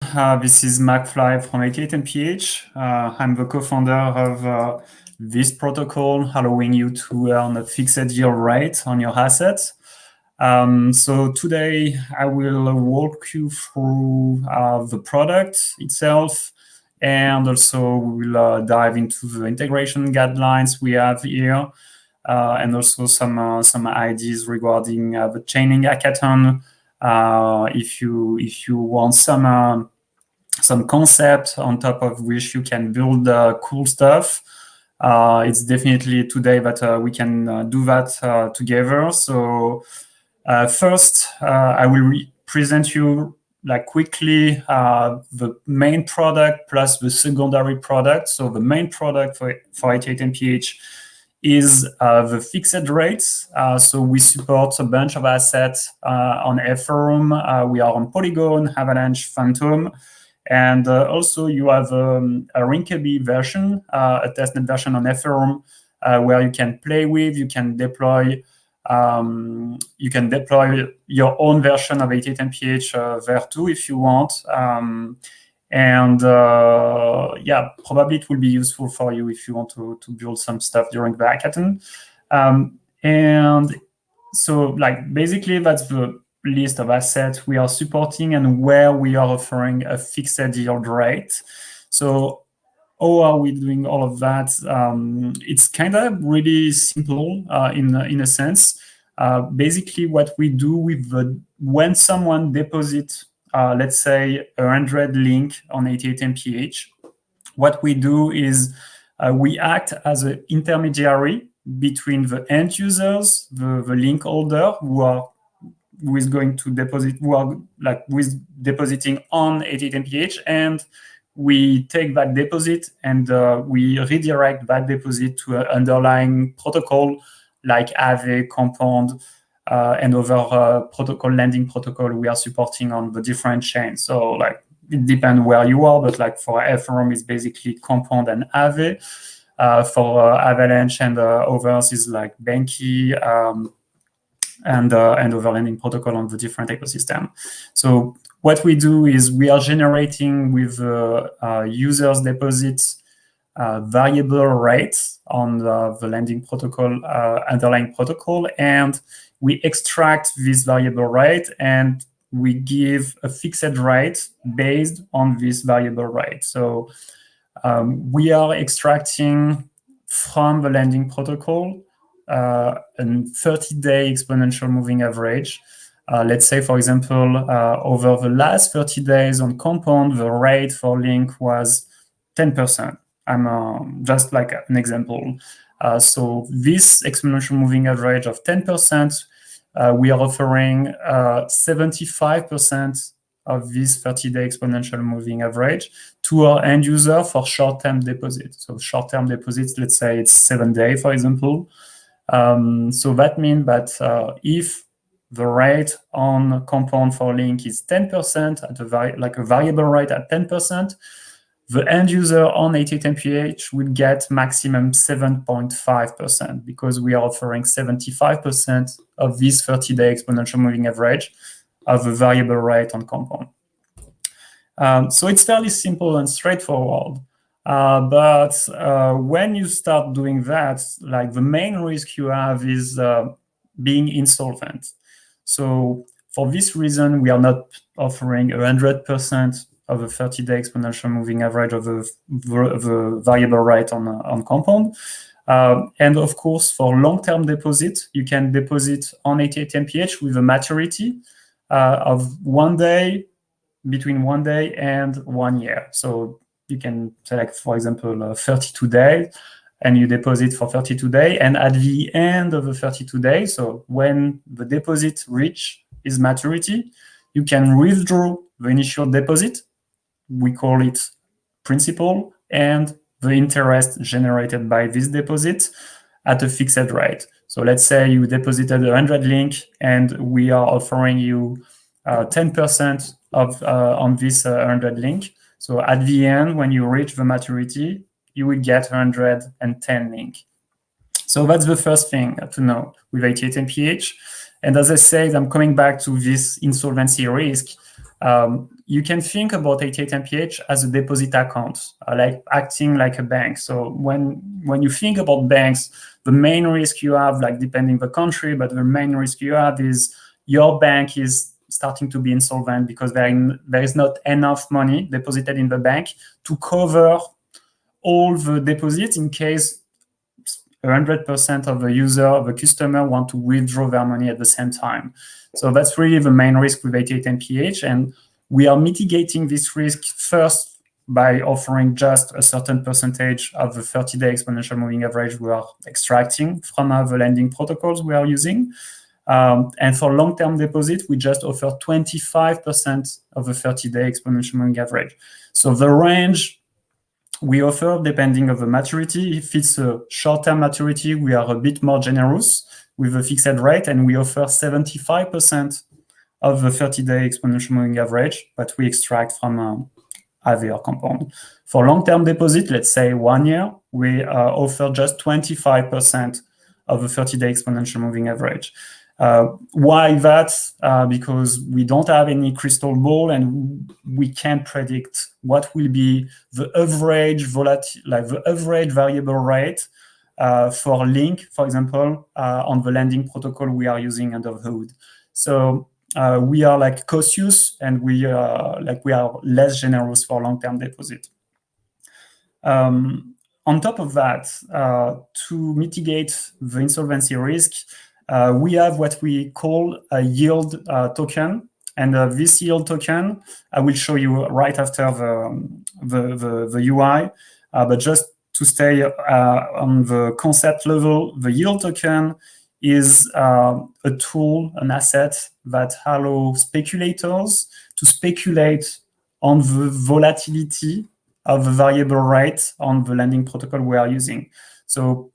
This is McFly from 88MPH. I'm the co-founder of this protocol, allowing you to earn a fixed yield rate on your assets. So today I will walk you through the product itself, and also we'll dive into the integration guidelines we have here, and also some ideas regarding the Chainlink hackathon. If you want some concept on top of which you can build cool stuff, it's definitely today that we can do that together. So first, I will present you quickly the main product plus the secondary product. So the main product for 88MPH is the fixed rates. So we support a bunch of assets on Ethereum. We are on Polygon, Avalanche, Phantom. And also you have a Rinkeby version, a testnet version on Ethereum, where you can play with, you can deploy your own version of 88MPH there too if you want. Yeah, probably it will be useful for you if you want to build some stuff during the hackathon. And so basically that's the list of assets we are supporting and where we are offering a fixed yield rate. So how are we doing all of that? It's kind of really simple in a sense. Basically, what we do with when someone deposits, let's say, 100 link on 88MPH, what we do is we act as an intermediary between the end users, the link holder, who is going to deposit, who is depositing on 88MPH, and we take that deposit and we redirect that deposit to an underlying protocol like Aave, Compound, and other protocol, lending protocol we are supporting on the different chains. So it depends where you are, but for Ethereum, it's basically Compound and Aave. For Avalanche and others is like Banky, and other lending protocol on the different ecosystem. So what we do is we are generating with users' deposits variable rates on the lending protocol, underlying protocol, and we extract this variable rate and we give a fixed rate based on this variable rate. So we are extracting from the lending protocol a 30-day exponential moving average. Let's say, for example, over the last 30 days on Compound, the rate for Link was 10%. I'm just like an example. So this exponential moving average of 10%, we are offering 75% of this 30-day exponential moving average to our end user for short-term deposits. So short-term deposits, let's say it's 7 days, for example. So that means that if the rate on Compound for Link is 10% at a variable rate at 10%, the end user on 88MPH will get maximum 7.5% because we are offering 75% of this 30-day exponential moving average of the variable rate on Compound. So it's fairly simple and straightforward. But when you start doing that, the main risk you have is being insolvent. So for this reason, we are not offering 100% of a 30-day exponential moving average of the variable rate on Compound. And of course, for long-term deposit, you can deposit on 88MPH with a maturity of 1 day, between 1 day and 1 year. So you can select, for example, 32 days, and you deposit for 32 days. And at the end of the 32 days, so when the deposit reach its maturity, you can withdraw the initial deposit. We call it principal, and the interest generated by this deposit at a fixed rate. So let's say you deposited 100 link, and we are offering you 10% of on this 100 link. So at the end, when you reach the maturity, you will get 110 link. So that's the first thing to know with 88MPH. And as I said, I'm coming back to this insolvency risk. you can think about 88MPH as a deposit account, like acting like a bank. So when you think about banks, the main risk you have, like depending the country, but the main risk you have is your bank is starting to be insolvent because there is not enough money deposited in the bank to cover all the deposits in case 100% of the user, of the customer want to withdraw their money at the same time. So that's really the main risk with 88MPH. And we are mitigating this risk first by offering just a certain percentage of the 30-day exponential moving average we are extracting from the lending protocols we are using. And for long-term deposit, we just offer 25% of the 30-day exponential moving average. So the range we offer, depending on the maturity, if it's a short-term maturity, we are a bit more generous with a fixed rate, and we offer 75% of the 30-day exponential moving average that we extract from AVE or compound. For long-term deposit, let's say 1 year, we offer just 25% of the 30-day exponential moving average. Why that? Because we don't have any crystal ball and we can't predict what will be the average the average variable rate for Link, for example, on the lending protocol we are using under the hood. So we are like cautious and we are less generous for long-term deposit. On top of that, to mitigate the insolvency risk, we have what we call a yield token. And this yield token, I will show you right after the UI. But just to stay on the concept level, the yield token is a tool, an asset that allows speculators to speculate on the volatility of the variable rate on the lending protocol we are using. So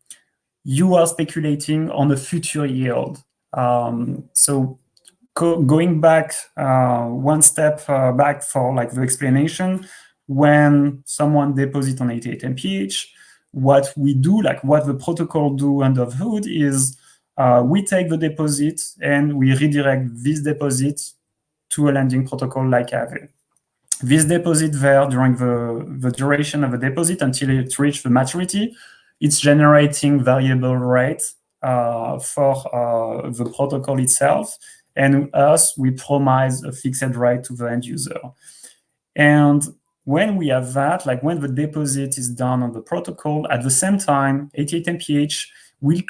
you are speculating on the future yield. So going back one step back for like the explanation, when someone deposits on 88MPH, what we do, like what the protocol do under the hood is we take the deposit and we redirect this deposit to a lending protocol like AVE. This deposit there during the duration of the deposit until it reaches the maturity, it's generating variable rate for the protocol itself. And us, we promise a fixed rate to the end user. And when we have that, like when the deposit is done on the protocol, at the same time, 88MPH will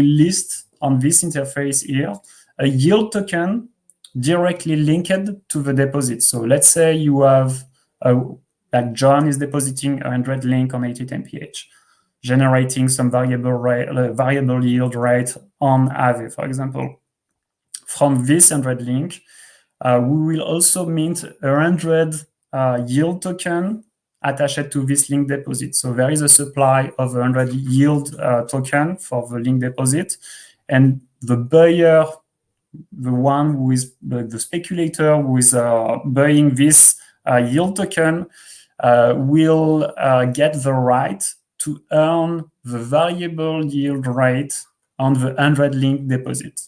list on this interface here a yield token directly linked to the deposit. So let's say you have, like John is depositing 100 link on 88MPH, generating some variable yield rate on AVE, for example. From this 100 link, we will also mint 100 yield token attached to this link deposit. So there is a supply of 100 yield token for the link deposit, and the buyer, the one who is the speculator who is buying this yield token, will get the right to earn the variable yield rate on the 100 link deposit,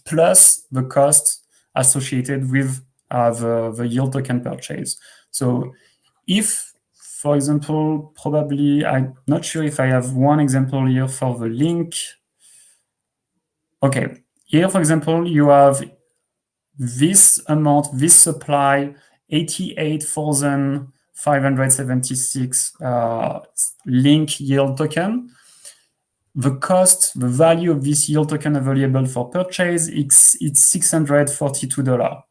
plus the cost associated with the yield token purchase. So if, for example, probably, I'm not sure if I have one example here for the link. Okay, here, for example, you have this amount, this supply, 88,576 link yield token. The cost, the value of this yield token available for purchase, it's $642.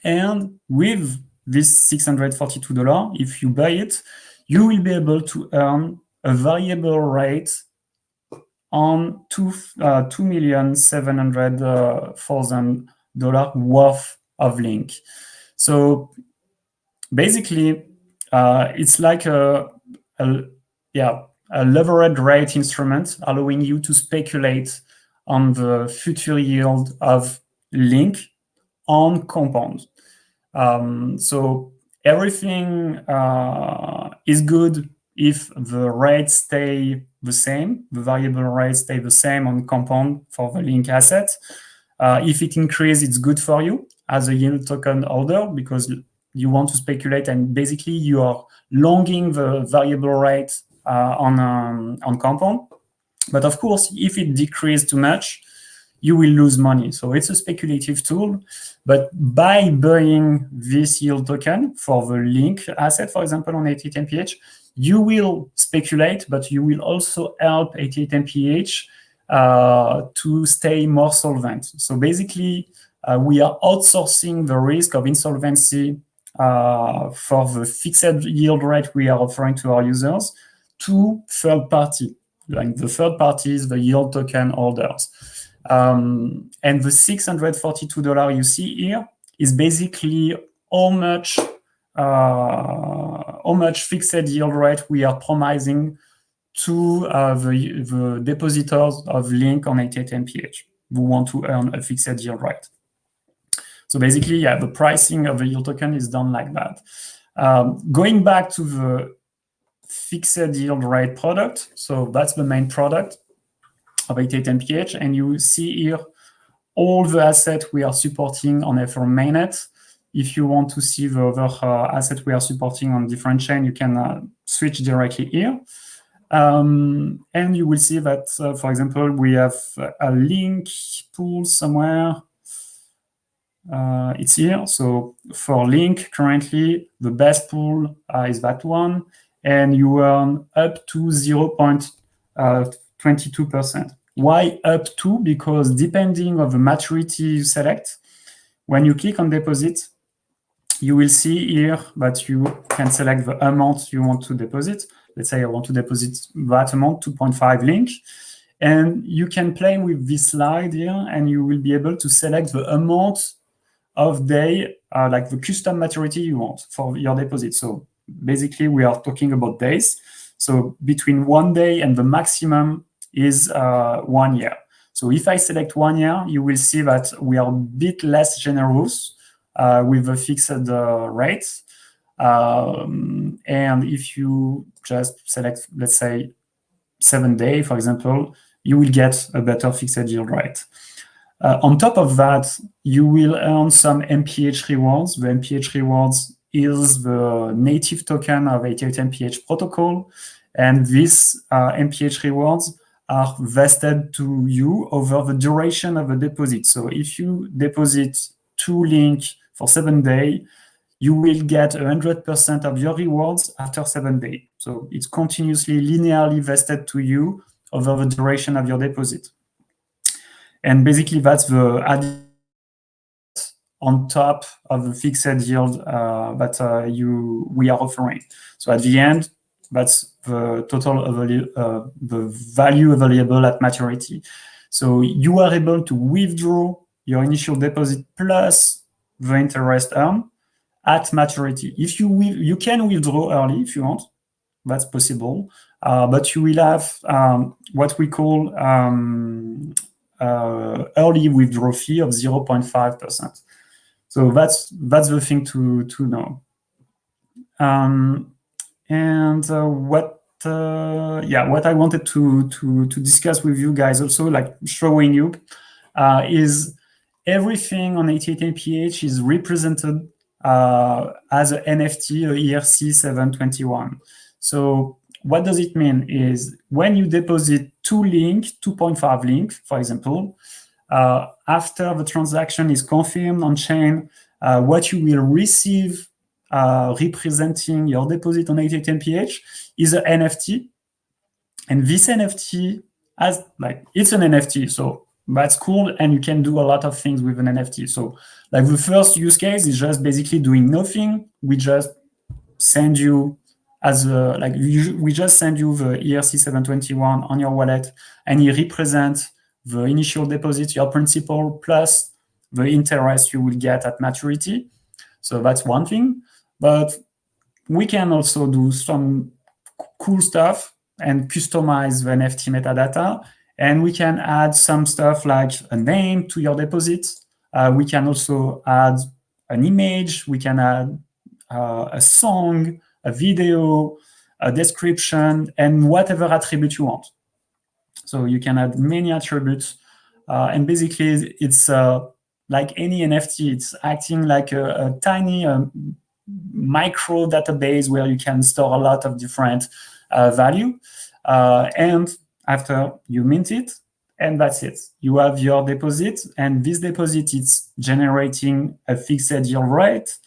And with this $642, if you buy it, you will be able to earn a variable rate on $2,700,000 worth of link. So basically, it's like a leverage rate instrument allowing you to speculate on the future yield of link on compound. So everything is good if the rates stay the same, the variable rates stay the same on compound for the link asset. If it increases, it's good for you. as a yield token holder because you want to speculate, and basically you are longing the variable rate on compound. But of course, if it decreases too much, you will lose money. So it's a speculative tool. But by buying this yield token for the link asset, for example, on 88MPH, you will speculate, but you will also help 88MPH to stay more solvent. So basically, we are outsourcing the risk of insolvency for the fixed yield rate we are offering to our users to third party. Like the third parties, the yield token holders. And the $642 you see here is basically how much fixed yield rate we are promising to the depositors of Link on 88MPH who want to earn a fixed yield rate. So basically, yeah, the pricing of the yield token is done like that. Going back to the fixed yield rate product, so that's the main product of 88MPH, and you see here all the assets we are supporting on Ethereum mainnet. If you want to see the other assets we are supporting on different chain, you can switch directly here. And you will see that, for example, we have a link pool somewhere. It's here. So for Link, currently, the best pool is that one, and you earn up to 0.22%. Why up to? Because depending on the maturity you select, when you click on deposit, you will see here that you can select the amount you want to deposit. Let's say I want to deposit that amount, 2.5 Link. And you can play with this slide here, and you will be able to select the amount of day, like the custom maturity you want for your deposit. So basically, we are talking about days. So between 1 day and the maximum is 1 year. So if I select 1 year, you will see that we are a bit less generous with the fixed rate. And if you just select, let's say, 7 days, for example, you will get a better fixed yield rate. On top of that, you will earn some MPH rewards. The MPH rewards is the native token of 88MPH protocol. And these MPH rewards are vested to you over the duration of the deposit. So if you deposit 2 Link for 7 days, you will get 100% of your rewards after 7 days. So it's continuously linearly vested to you over the duration of your deposit. And basically, that's the added on top of the fixed yield that we are offering. So at the end, that's the total the value available at maturity. So you are able to withdraw your initial deposit plus the interest earned at maturity. If you can withdraw early if you want, that's possible, but you will have what we call early withdrawal fee of 0.5%. So that's the thing to know. And what I wanted to discuss with you guys also, like showing you, is everything on 88MPH is represented as an NFT, a ERC721. So what does it mean is when you deposit 2 Link, 2.5 Link, for example, after the transaction is confirmed on chain, what you will receive representing your deposit on 88MPH is an NFT. And this NFT it's an NFT. So that's cool. And you can do a lot of things with an NFT. So like the first use case is just basically doing nothing. We just send you we just send you the ERC721 on your wallet, and it represents the initial deposit, your principal, plus the interest you will get at maturity. So that's one thing. But we can also do some cool stuff and customize the NFT metadata. And we can add some stuff like a name to your deposit. We can also add an image. We can add a song, a video, a description, and whatever attribute you want. So you can add many attributes. And basically, it's like any NFT, it's acting like a tiny micro database where you can store a lot of different value. And after you mint it, and that's it. You have your deposit, and this deposit is generating a fixed yield rate.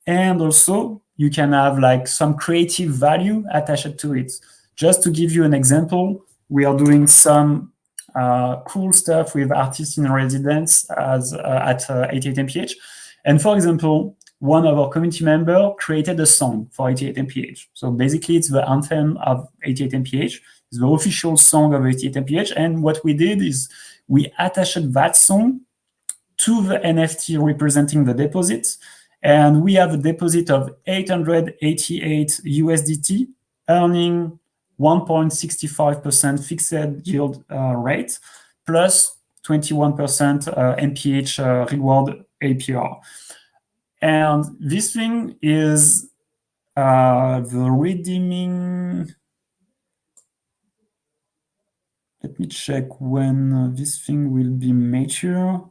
And also you can have like some creative value attached to it. Just to give you an example, we are doing some cool stuff with artists in residence at 88mph. And for example, one of our community members created a song for 88mph. So basically, it's the anthem of 88mph. It's the official song of 88mph. And what we did is we attached that song to the NFT representing the deposits. And we have a deposit of 888 USDT, earning 1.65% fixed yield rate, plus 21% MPH reward APR. And this thing is the redeeming. Let me check when this thing will be mature.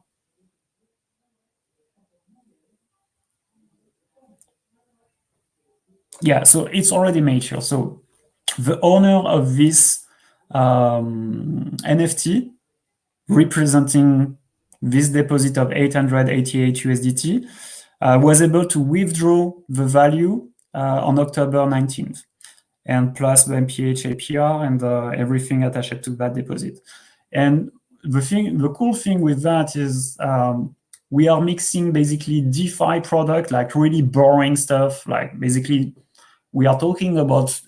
Yeah, so it's already mature. So the owner of this NFT representing this deposit of 888 USDT was able to withdraw the value on October 19th, and plus the MPH APR and everything attached to that deposit. And the cool thing with that is we are mixing basically DeFi product, like really boring stuff, like basically we are talking about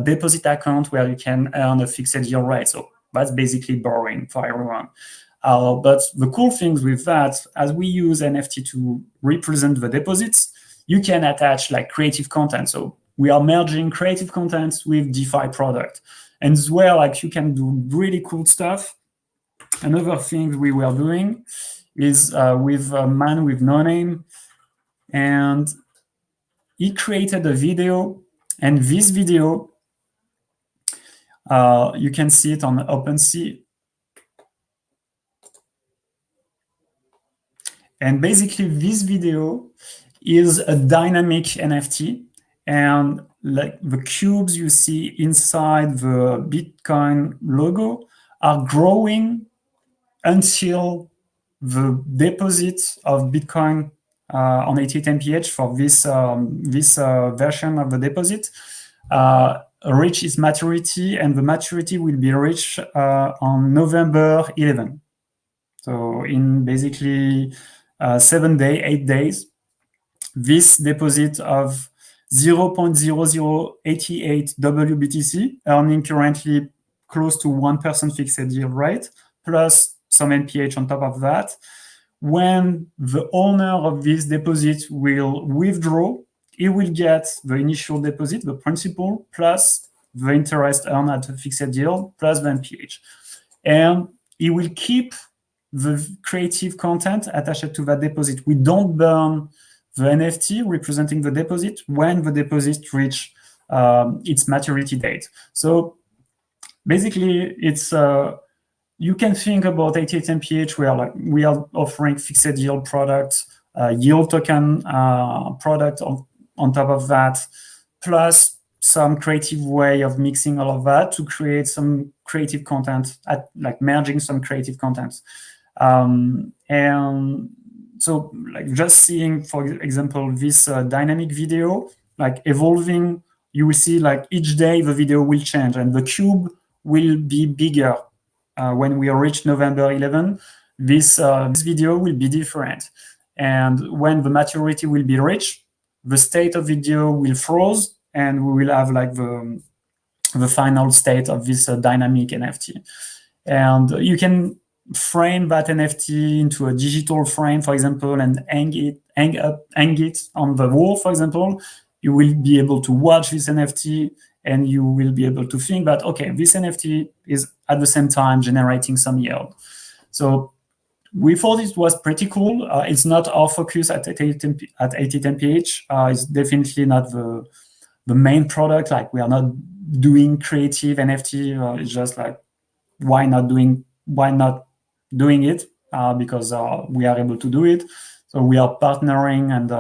deposit account where you can earn a fixed yield rate. So that's basically boring for everyone. But the cool things with that, as we use NFT to represent the deposits, you can attach like creative content. So we are merging creative content with DeFi product. And as well, like you can do really cool stuff. Another thing we were doing is with a man with no name, and he created a video. And this video, you can see it on OpenSea. And basically, this video is a dynamic NFT. And like the cubes you see inside the Bitcoin logo are growing until the deposit of Bitcoin on 88mph for this version of the deposit reach its maturity, and the maturity will be reached on November 11. So in basically 8 days, this deposit of 0.0088 WBTC, earning currently close to 1% fixed yield rate, plus some NPH on top of that. When the owner of this deposit will withdraw, he will get the initial deposit, the principal, plus the interest earned at the fixed yield, plus the NPH. And he will keep the creative content attached to that deposit. We don't burn the NFT representing the deposit when the deposit reach its maturity date. So basically, it's you can think about 88mph where like we are offering fixed yield products, yield token product on top of that, plus some creative way of mixing all of that to create some creative content, like merging some creative content. And so like just seeing, for example, this dynamic video, like evolving, you will see like each day the video will change and the cube will be bigger. When we reach November 11, this video will be different. And when the maturity will be reached, the state of video will froze, and we will have like the final state of this dynamic NFT. And you can frame that NFT into a digital frame, for example, and hang it on the wall, for example. You will be able to watch this NFT, and you will be able to think that, okay, this NFT is at the same time generating some yield. So we thought it was pretty cool. It's not our focus at 88mph. It's definitely not the main product. Like we are not doing creative NFT. It's just like, why not doing it? because we are able to do it. So we are partnering and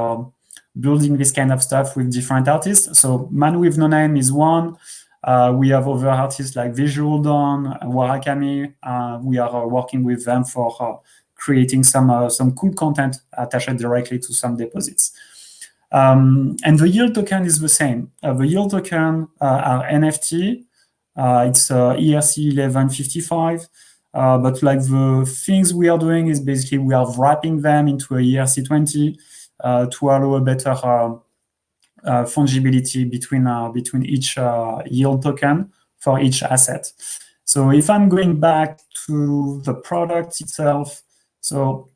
building this kind of stuff with different artists. So Man with No Name is one. We have other artists like Visual Dawn, Warakami. We are working with them for creating some cool content attached directly to some deposits. And the yield token is the same. The yield token are NFT. It's ERC 1155. But like the things we are doing is basically we are wrapping them into a ERC20 to allow a better fungibility between each yield token for each asset. So if I'm going back to the product itself, so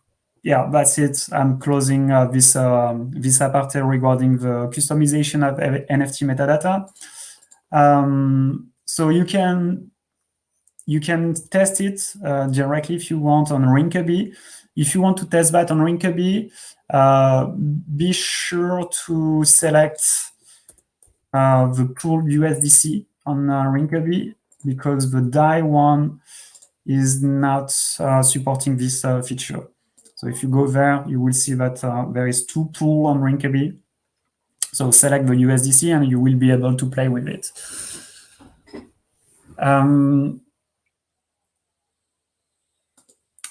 yeah, that's it. I'm closing this apartheid regarding the customization of NFT metadata. So you can test it directly if you want on Rinkeby. If you want to test that on Rinkeby, be sure to select the pool USDC on Rinkeby, because the DAI one is not supporting this feature. So if you go there, you will see that there is 2 pools on Rinkeby. So select the USDC and you will be able to play with it.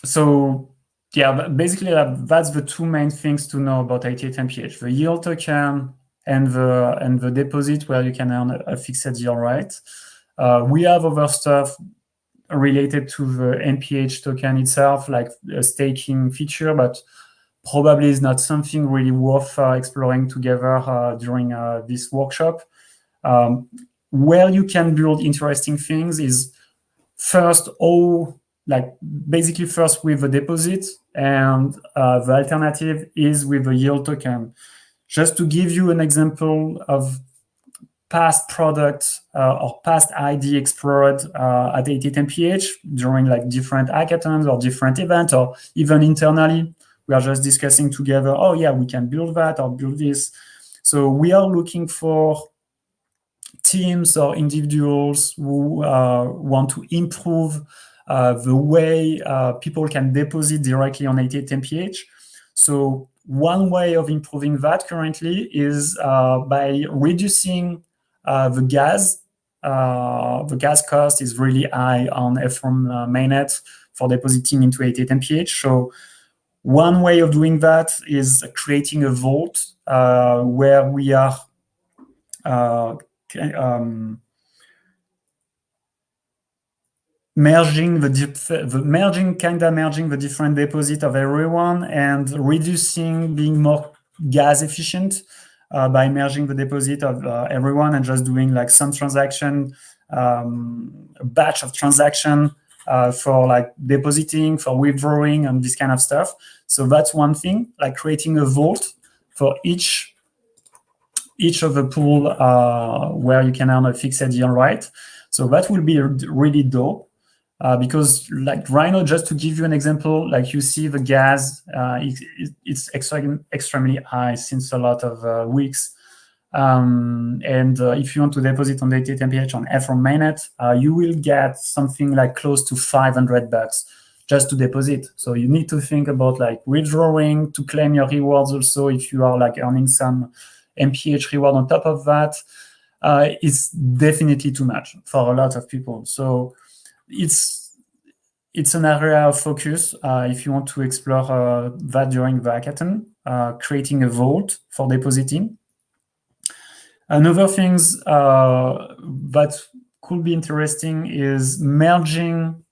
So yeah, basically that's the 2 main things to know about 88MPH: the yield token and the deposit where you can earn a fixed yield rate. We have other stuff related to the MPH token itself, like a staking feature, but probably is not something really worth exploring together during this workshop. Where you can build interesting things is first basically first with the deposit, and the alternative is with the yield token. Just to give you an example of past product or past ID explored at 88MPH during like different hackathons or different events, or even internally, we are just discussing together, oh yeah, we can build that or build this. So we are looking for teams or individuals who want to improve the way people can deposit directly on 88MPH. So one way of improving that currently is by reducing the gas. The gas cost is really high on Ethereum mainnet for depositing into 88MPH. So one way of doing that is creating a vault where we are merging the different deposit of everyone and being more gas efficient by merging the deposit of everyone and just doing like some transaction, a batch of transaction for like depositing, for withdrawing, and this kind of stuff. So that's one thing, like creating a vault for each of the pool where you can earn a fixed yield rate. So that will be really dope. Because like Rhino, just to give you an example, like you see the gas, it's extremely high since a lot of weeks. And if you want to deposit on 88MPH on Ethereum mainnet, you will get something like close to $500 just to deposit. So you need to think about like withdrawing to claim your rewards also if you are like earning some MPH reward on top of that. It's definitely too much for a lot of people. So it's an area of focus if you want to explore that during the hackathon, creating a vault for depositing. Another things that could be interesting is merging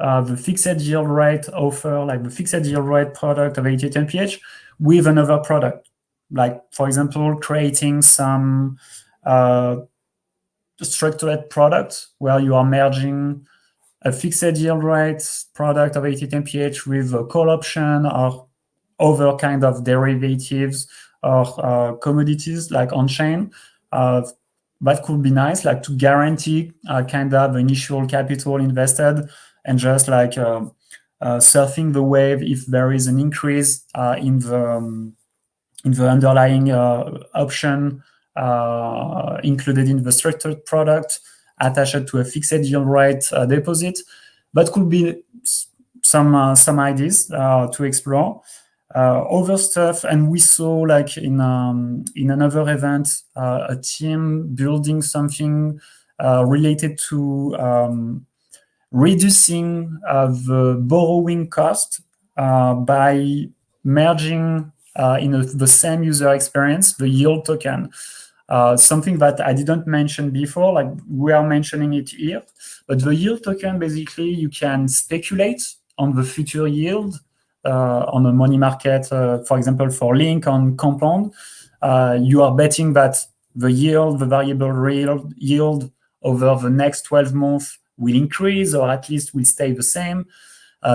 the fixed yield rate offer, like the fixed yield rate product of 88MPH with another product. Like, for example, creating some structured product where you are merging a fixed yield rate product of 88MPH with a call option or other kind of derivatives or commodities like on-chain. That could be nice, like to guarantee kind of initial capital invested and just like surfing the wave if there is an increase in the underlying option included in the structured product attached to a fixed yield rate deposit. That could be some ideas to explore. Other stuff, and we saw like in another event a team building something related to reducing the borrowing cost by merging in the same user experience the yield token. Something that I didn't mention before, like we are mentioning it here, but the yield token, basically you can speculate on the future yield on a money market, for example, for Link on Compound. You are betting that the yield, the variable real yield over the next 12 months will increase or at least will stay the same.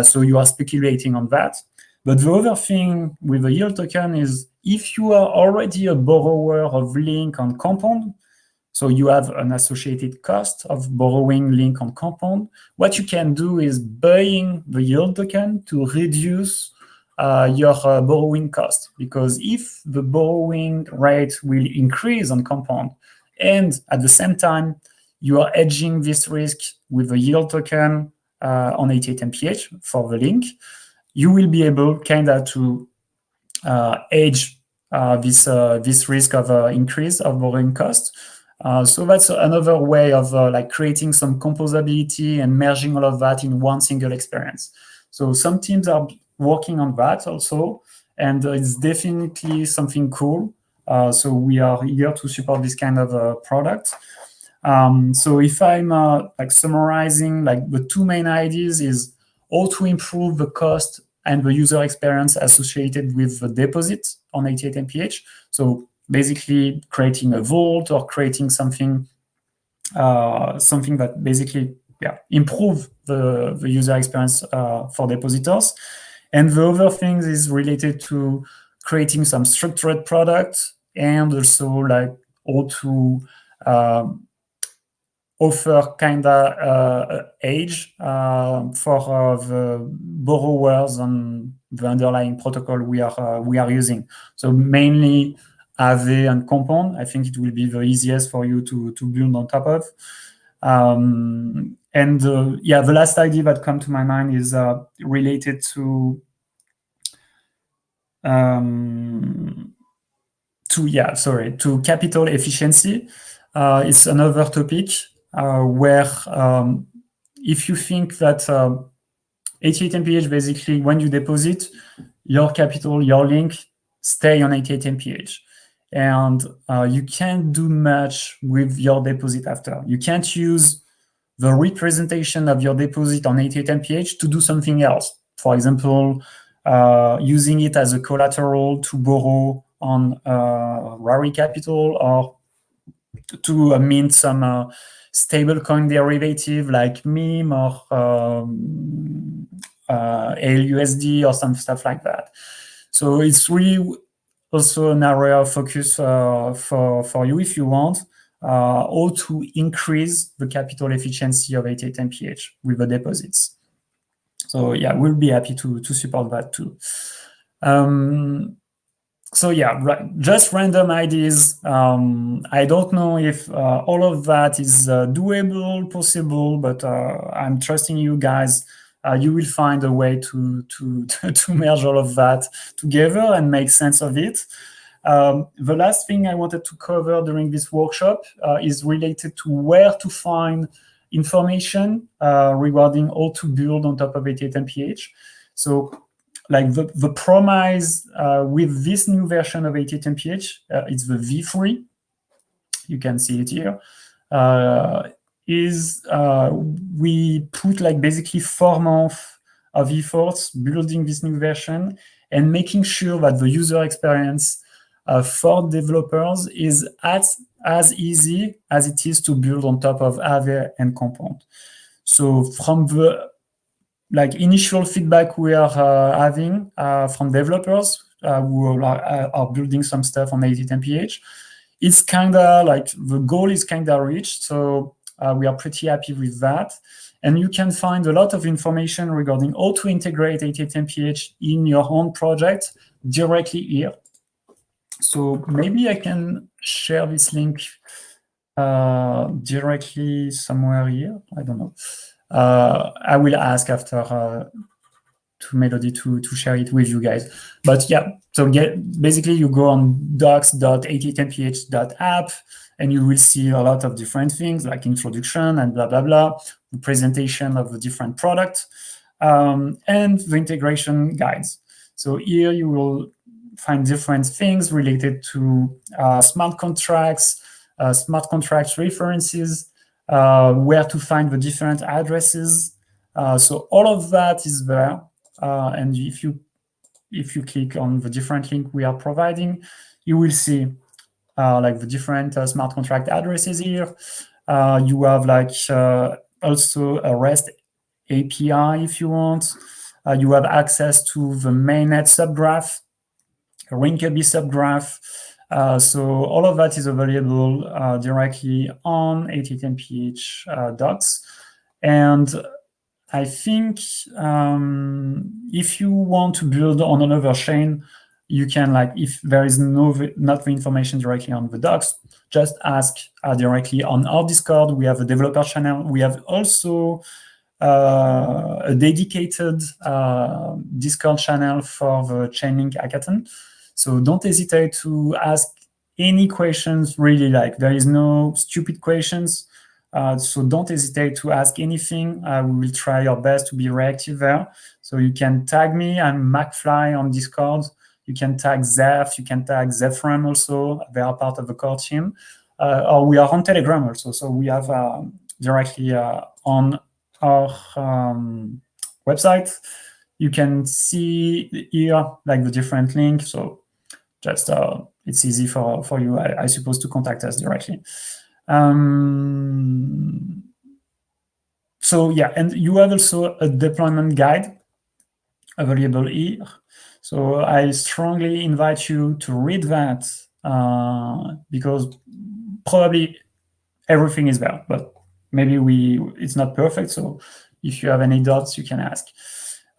So you are speculating on that. But the other thing with the yield token is if you are already a borrower of Link on Compound, so you have an associated cost of borrowing Link on Compound, what you can do is buying the yield token to reduce your borrowing cost. Because if the borrowing rate will increase on Compound, and at the same time, you are hedging this risk with the yield token on 88MPH for the Link, you will be able kind of to hedge this risk of increase of borrowing cost. So that's another way of like creating some composability and merging all of that in one single experience. So some teams are working on that also, and it's definitely something cool. So we are here to support this kind of product. So if I'm like summarizing, like the two main ideas is how to improve the cost and the user experience associated with the deposit on 88MPH. So basically creating a vault or creating something that basically improve the user experience for depositors. And the other things is related to creating some structured products and also like how to offer kind of age for the borrowers on the underlying protocol we are using. So mainly Aave and Compound. I think it will be the easiest for you to build on top of. And the last idea that come to my mind is related to capital efficiency. It's another topic where if you think that 88MPH, basically when you deposit, your capital, your Link, stay on 88MPH. And you can't do much with your deposit after. You can't use the representation of your deposit on 88MPH to do something else. For example, using it as a collateral to borrow on Rari Capital or to mint some stablecoin derivative like meme or ALUSD or some stuff like that. So it's really also an area of focus for you if you want, how to increase the capital efficiency of 88MPH with the deposits. So yeah, we'll be happy to support that too. So yeah, just random ideas. I don't know if all of that is doable, possible, but I'm trusting you guys. You will find a way to merge all of that together and make sense of it. The last thing I wanted to cover during this workshop is related to where to find information regarding how to build on top of 88MPH. So like the promise with this new version of 88MPH, it's the V3. You can see it here. We put like basically 4 months of efforts building this new version and making sure that the user experience for developers is as easy as it is to build on top of Aave and Compound. So from the initial feedback we are having from developers who are building some stuff on 88MPH, it's kind of like the goal is kind of reached. So we are pretty happy with that. And you can find a lot of information regarding how to integrate 88MPH in your own project directly here. So maybe I can share this link directly somewhere here. I don't know. I will ask after Melody to share it with you guys. But yeah, so basically you go on docs.810ph.app and you will see a lot of different things like introduction and blah, blah, blah, the presentation of the different product, and the integration guides. So here you will find different things related to smart contracts references, where to find the different addresses. So all of that is there. And if you click on the different link we are providing, you will see like the different smart contract addresses here. You have like also a REST API if you want. You have access to the mainnet subgraph, a Rinkeby subgraph. So all of that is available directly on 810ph docs. And I think if you want to build on another chain, you can, like, if there is not the information directly on the docs, just ask directly on our Discord. We have a developer channel. We have also a dedicated Discord channel for the Chainlink hackathon. So don't hesitate to ask any questions, really. Like, there is no stupid questions. So don't hesitate to ask anything. We will try our best to be reactive there. So you can tag me. I'm McFly on Discord. You can tag Zeph. You can tag Zephram also. They are part of the core team. Or we are on Telegram also. So we have directly on our website. You can see here like the different links. So just it's easy for you, I suppose, to contact us directly. So yeah, and you have also a deployment guide available here. So I strongly invite you to read that because probably everything is there, but maybe it's not perfect. So if you have any doubts, you can ask.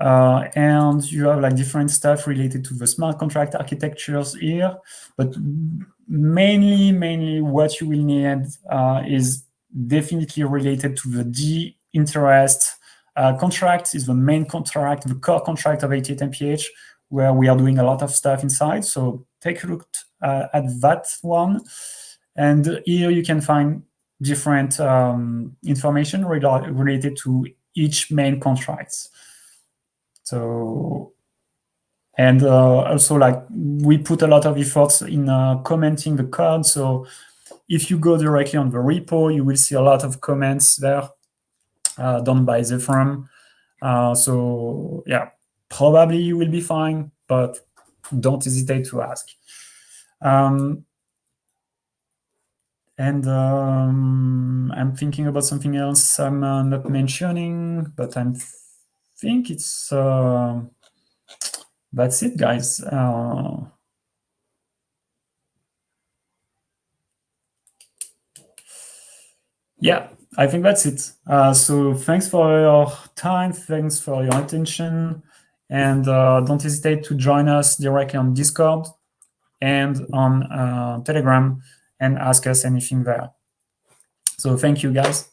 And you have like different stuff related to the smart contract architectures here, but mainly what you will need is definitely related to the D-interest contract. Is the main contract, the core contract of 810ph, where we are doing a lot of stuff inside. So take a look at that one. And here you can find different information related to each main contracts. So, and also, like, we put a lot of efforts in commenting the code. So if you go directly on the repo, you will see a lot of comments there done by Zephram. So yeah, probably you will be fine, but don't hesitate to ask. And I'm thinking about something else I'm not mentioning, but I think it's that's it, guys. Yeah, I think that's it. So thanks for your time, thanks for your attention, and don't hesitate to join us directly on Discord and on Telegram and ask us anything there. So thank you, guys.